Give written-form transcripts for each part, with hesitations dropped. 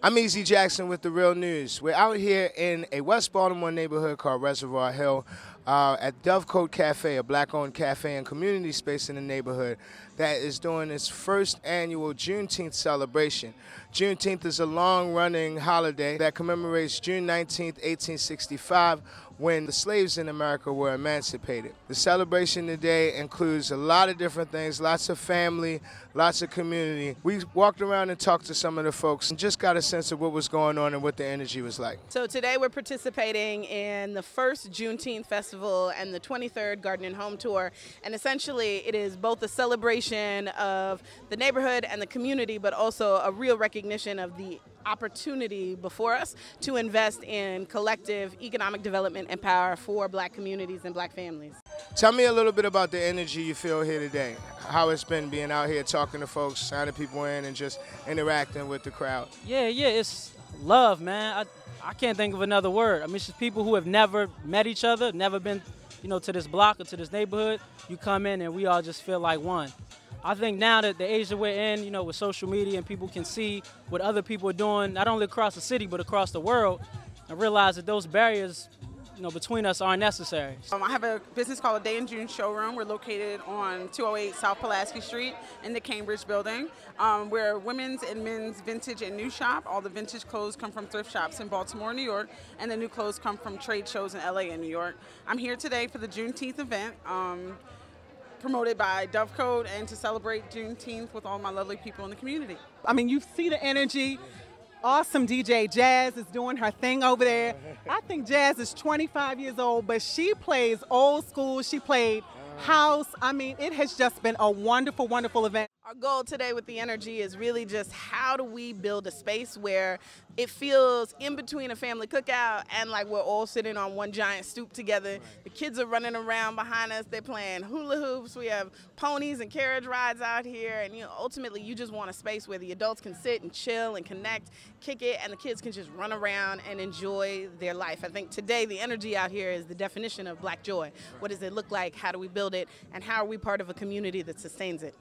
I'm Easy Jackson with The Real News. We're out here in a West Baltimore neighborhood called Reservoir Hill at Dovecote Cafe, a black-owned cafe and community space in the neighborhood that is doing its first annual Juneteenth celebration. Juneteenth is a long-running holiday that commemorates June 19th, 1865, when the slaves in America were emancipated. The celebration today includes a lot of different things, lots of family, lots of community. We walked around and talked to some of the folks and just got a sense of what was going on and what the energy was like. So today we're participating in the first Juneteenth festival and the 23rd Garden and Home Tour, and essentially it is both a celebration of the neighborhood and the community, but also a real recognition of the opportunity before us to invest in collective economic development and power for black communities and black families. Tell me a little bit about the energy you feel here today, how it's been being out here talking to folks, signing people in, and just interacting with the crowd. Yeah, it's love, man. I can't think of another word. I mean, it's just people who have never met each other, never been, to this block or to this neighborhood. You come in and we all just feel like one. I think now that the age that we're in, with social media and people can see what other people are doing, not only across the city, but across the world, and realize that those barriers, between us aren't necessary. I have a business called A Day in June showroom. We're located on 208 South Pulaski Street in the Cambridge building. We're a women's and men's vintage and new shop. All the vintage clothes come from thrift shops in Baltimore, New York, and the new clothes come from trade shows in LA and New York. I'm here today for the Juneteenth event, promoted by Dovecote, and to celebrate Juneteenth with all my lovely people in the community. I mean, you see the energy. Awesome DJ Jazz is doing her thing over there. I think Jazz is 25 years old, but she plays old school. She played house. I mean, it has just been a wonderful, wonderful event. Our goal today with the energy is really just how do we build a space where it feels in between a family cookout and like we're all sitting on one giant stoop together. The kids are running around behind us. They're playing hula hoops. We have ponies and carriage rides out here. And ultimately you just want a space where the adults can sit and chill and connect, kick it, and the kids can just run around and enjoy their life. I think today the energy out here is the definition of black joy. What does it look like? How do we build it? And how are we part of a community that sustains it?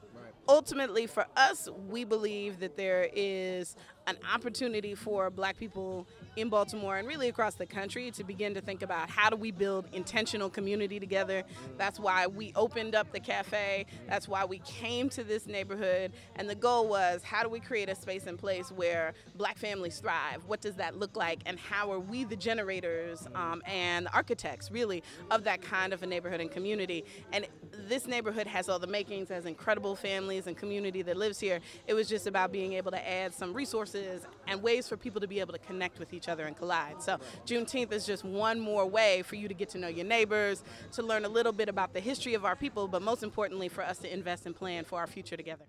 Ultimately, for us, we believe that there is an opportunity for black people in Baltimore and really across the country to begin to think about how do we build intentional community together. That's why we opened up the cafe. That's why we came to this neighborhood. And the goal was, how do we create a space and place where black families thrive? What does that look like? And how are we the generators and architects, really, of that kind of a neighborhood and community? And this neighborhood has all the makings, has incredible families and community that lives here. It was just about being able to add some resources and ways for people to be able to connect with each other and collide. So Juneteenth is just one more way for you to get to know your neighbors, to learn a little bit about the history of our people, but most importantly for us to invest and plan for our future together.